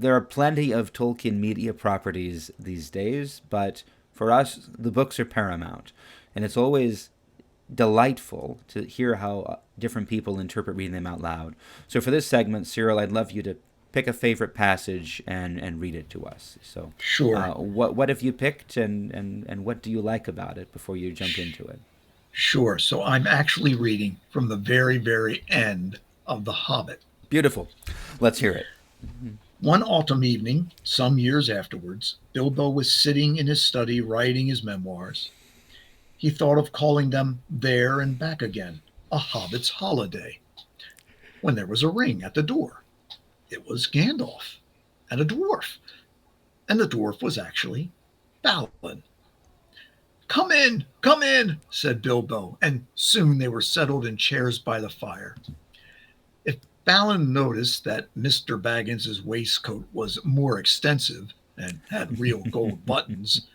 there are plenty of Tolkien media properties these days, but for us, the books are paramount. And it's always delightful to hear how different people interpret reading them out loud. So for this segment, Cyril, I'd love you to pick a favorite passage and read it to us. So Sure, what have you picked, and what do you like about it before you jump into it? sure. So I'm actually reading from the very, very end of The Hobbit. Beautiful. Let's hear it. One autumn evening, some years afterwards, Bilbo was sitting in his study writing his memoirs. He thought of calling them There and Back Again, a Hobbit's Holiday, when there was a ring at the door. It was Gandalf and a dwarf, and the dwarf was actually Balin. Come in, said Bilbo, and soon they were settled in chairs by the fire. If Balin noticed that Mr. Baggins's waistcoat was more extensive and had real gold buttons,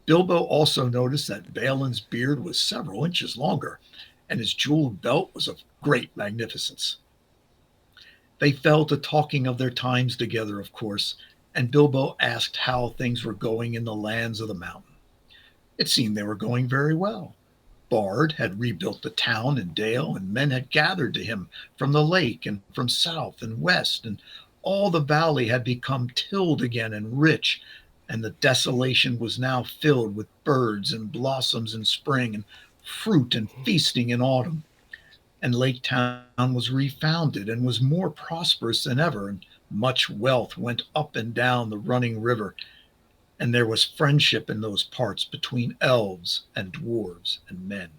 Bilbo also noticed that Balin's beard was several inches longer, and his jeweled belt was of great magnificence. They fell to talking of their times together, of course, and Bilbo asked how things were going in the lands of the mountain. It seemed they were going very well. Bard had rebuilt the town and dale, and men had gathered to him from the lake and from south and west, and all the valley had become tilled again and rich, and the desolation was now filled with birds and blossoms in spring, and fruit and feasting in autumn. And Lake Town was refounded and was more prosperous than ever, and much wealth went up and down the running river, and there was friendship in those parts between elves and dwarves and men.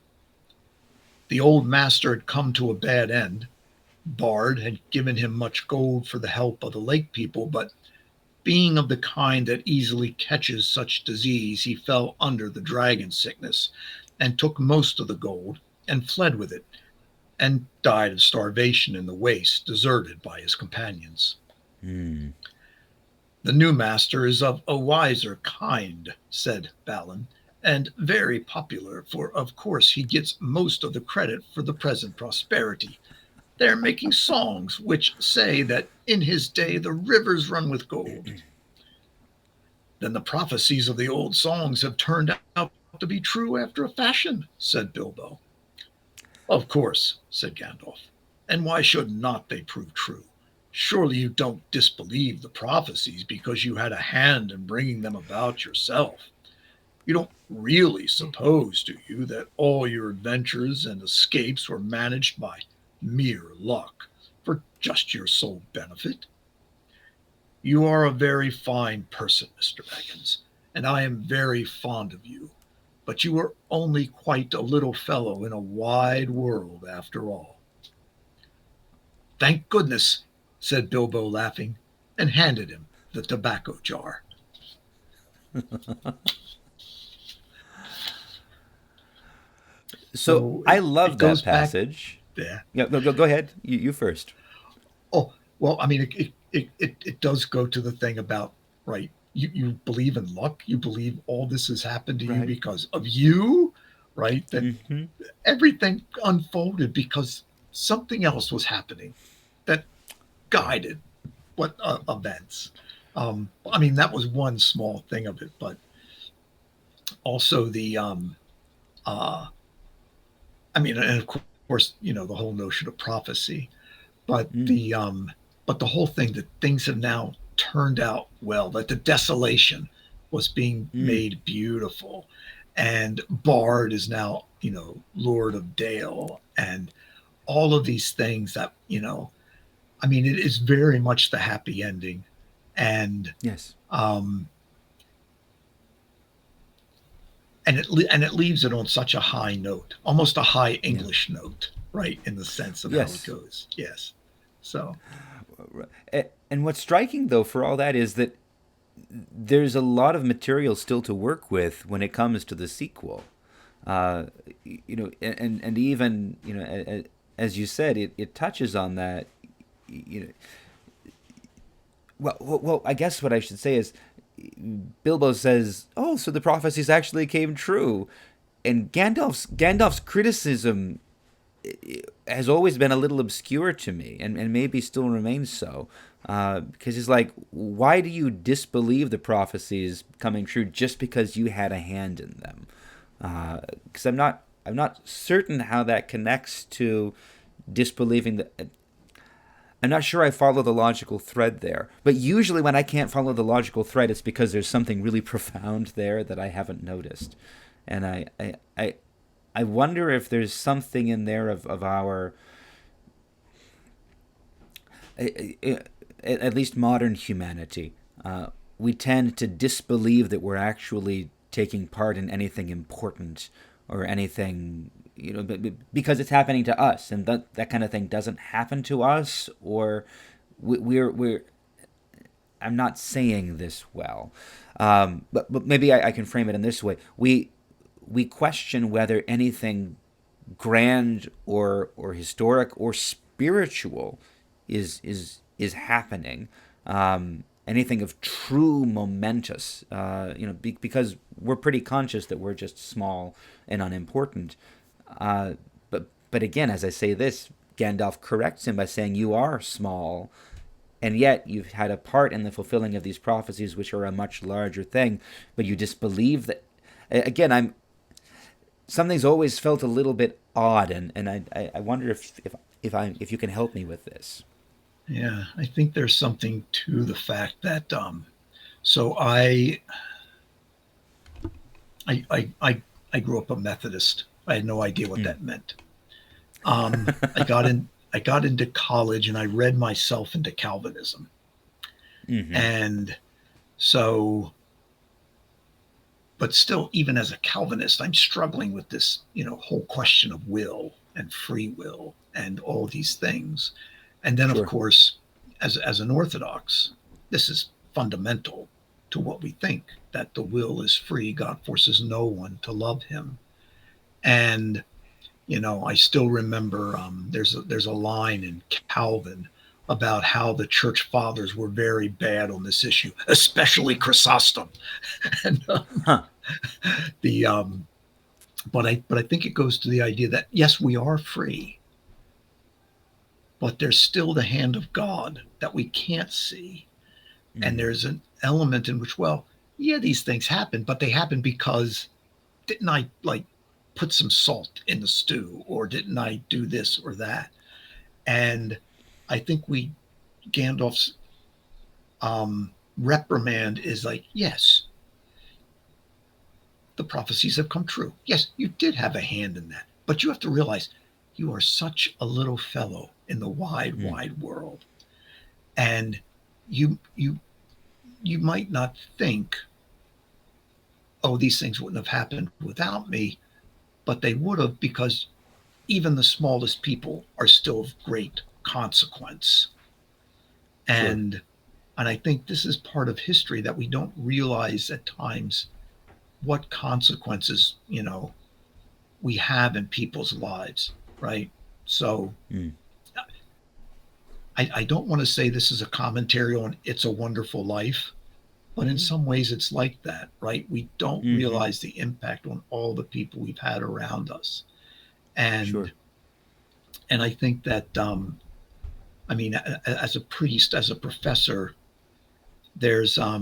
The old master had come to a bad end. Bard had given him much gold for the help of the lake people, but being of the kind that easily catches such disease, he fell under the dragon sickness and took most of the gold and fled with it, and died of starvation in the waste, deserted by his companions. Hmm. The new master is of a wiser kind, said Balin, and very popular, for of course he gets most of the credit for the present prosperity. They're making songs which say that in his day the rivers run with gold. Then the prophecies of the old songs have turned out to be true after a fashion, said Bilbo. Of course, said Gandalf, and why should not they prove true? Surely you don't disbelieve the prophecies because you had a hand in bringing them about yourself. You don't really suppose, do you, that all your adventures and escapes were managed by mere luck for just your sole benefit? You are a very fine person, Mr. Baggins, and I am very fond of you, but you are only quite a little fellow in a wide world after all. Thank goodness, said Bilbo, laughing, and handed him the tobacco jar. So So I it love that goes back passage. there. Yeah, go ahead. You first. Oh, well, I mean, it does go to the thing about, right, you believe in luck, you believe all this has happened to you Right. because of you, right? That Hmm. everything unfolded because something else was happening that Right. guided what events. I mean, that was one small thing of it, but also uh, I mean, and of course, the whole notion of prophecy, but Mm. the whole thing that things have now turned out well, that the desolation was being Mm. made beautiful, and Bard is now, Lord of Dale, and all of these things that, I mean, it is very much the happy ending, and Yes. um, and it leaves it on such a high note, almost a high Yeah. English note, right, in the sense of how it Yes. goes. Yes. So, And what's striking, though, for all that is that there's a lot of material still to work with when it comes to the sequel. Uh, and even as you said, it touches on that. You know, well, I guess what I should say is, Bilbo says, "Oh, so the prophecies actually came true," and Gandalf's criticism has always been a little obscure to me, and maybe still remains so. Because it's like, why do you disbelieve the prophecies coming true just because you had a hand in them? Because I'm not certain how that connects to disbelieving the. I'm not sure I follow the logical thread there. But usually when I can't follow the logical thread, it's because there's something really profound there that I haven't noticed. And I wonder if there's something in there of our, at least modern humanity. We tend to disbelieve that we're actually taking part in anything important or anything, because it's happening to us, and that kind of thing doesn't happen to us, or we're. I'm not saying this well, but maybe I can frame it in this way. We question whether anything grand or historic or spiritual is happening. Anything of true momentous, because we're pretty conscious that we're just small and unimportant. But again, as I say this, Gandalf corrects him by saying, "You are small, and yet you've had a part in the fulfilling of these prophecies, which are a much larger thing. But you disbelieve that." Again, something's always felt a little bit odd, and I wonder if you can help me with this. Yeah, I think there's something to the fact that so I grew up a Methodist. I had no idea what that meant. I got into college and I read myself into Calvinism. Mm-hmm. And so, but still, even as a Calvinist, I'm struggling with this, whole question of will and free will and all these things. And then, Sure. of course, as an Orthodox, this is fundamental to what we think, that the will is free. God forces no one to love him. And, I still remember there's a line in Calvin about how the church fathers were very bad on this issue, especially Chrysostom. And the but I think it goes to the idea that yes, we are free, but there's still the hand of God that we can't see. And there's an element in which, well, yeah, these things happen, but they happen because didn't I put some salt in the stew, or didn't I do this or that? And I think Gandalf's reprimand is yes, the prophecies have come true. Yes, you did have a hand in that, but you have to realize you are such a little fellow in the wide world, and you might not think, oh, these things wouldn't have happened without me, but they would have, because even the smallest people are still of great consequence. Sure. And I think this is part of history that we don't realize at times what consequences, we have in people's lives, right? So I don't want to say this is a commentary on It's a Wonderful Life, but in some ways it's like that, right? We don't realize the impact on all the people we've had around us. And Sure. and I think that as a priest, as a professor, there's a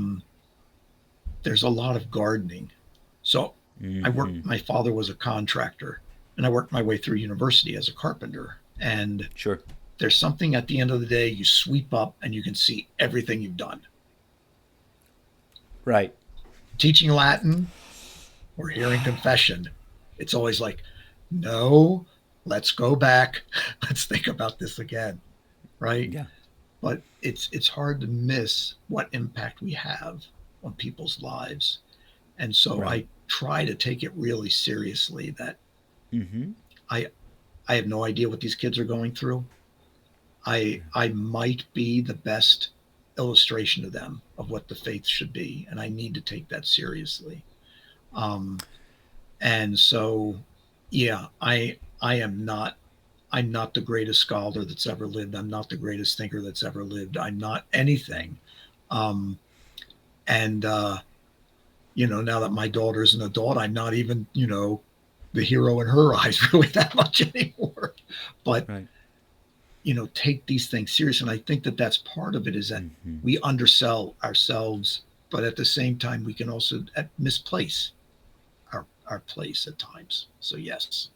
lot of gardening. So my father was a contractor, and I worked my way through university as a carpenter. And Sure. there's something at the end of the day, you sweep up and you can see everything you've done. Right. Teaching Latin or hearing confession, it's always no, let's go back. Let's think about this again. Right? Yeah. But it's hard to miss what impact we have on people's lives. And so Right. I try to take it really seriously that I have no idea what these kids are going through. I might be the best illustration to them of what the faith should be, and I need to take that seriously. And so, yeah, I'm not the greatest scholar that's ever lived. I'm not the greatest thinker that's ever lived. I'm not anything. And now that my daughter's an adult, I'm not even, the hero in her eyes really that much anymore. But Right. take these things serious. And I think that that's part of it, is that Mm-hmm. we undersell ourselves, but at the same time, we can also misplace our place at times. So yes.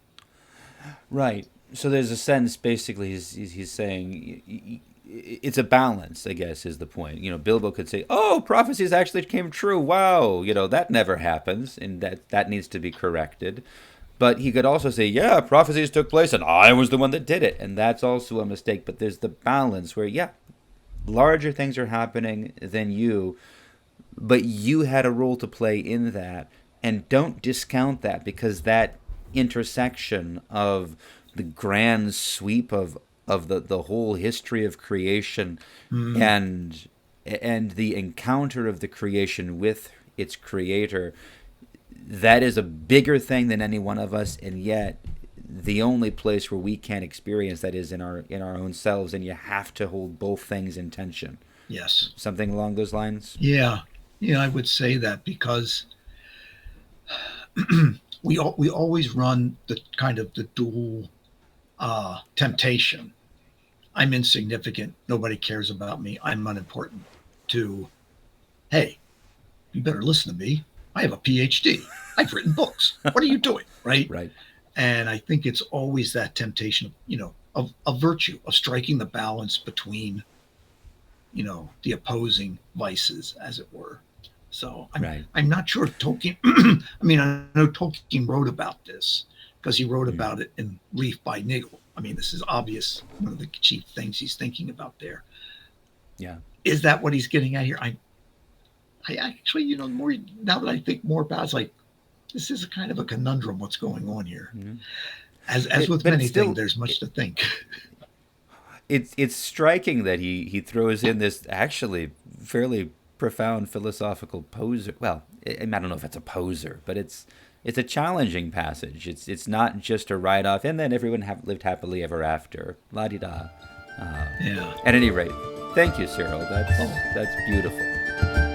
Right. So there's a sense, basically, he's saying it's a balance, I guess, is the point. Bilbo could say, "Oh, prophecies actually came true. Wow, that never happens, and that needs to be corrected." But he could also say, "Yeah, prophecies took place, and I was the one that did it," and that's also a mistake. But there's the balance where, yeah, larger things are happening than you, but you had a role to play in that, and don't discount that, because that intersection of the grand sweep of the whole history of creation, Mm, and the encounter of the creation with its creator, that is a bigger thing than any one of us, and yet the only place where we can experience that is in our own selves, and you have to hold both things in tension. yes. Something along those lines. Yeah. Yeah, I would say that, because we always run the kind of the dual temptation. I'm insignificant. Nobody cares about me. I'm unimportant. To, hey, you better listen to me. I have a PhD. I've written books. What are you doing? Right. Right. And I think it's always that temptation, of virtue, of striking the balance between, the opposing vices, as it were. So Right. I'm not sure if Tolkien. I mean, I know Tolkien wrote about this, because he wrote Mm. about it in Leaf by Niggle. I mean, this is obvious. One of the chief things he's thinking about there. Yeah. Is that what he's getting at here? I actually, more now that I think more about it, it's like, this is a kind of a conundrum. What's going on here? Mm-hmm. As with But many it's still things, there's much to think. it's striking that he throws in this actually fairly profound philosophical poser. Well, I don't know if it's a poser, but it's a challenging passage. It's not just a write off, and then everyone lived happily ever after. La di da. Yeah. At any rate, thank you, Cyril. Oh, That's beautiful.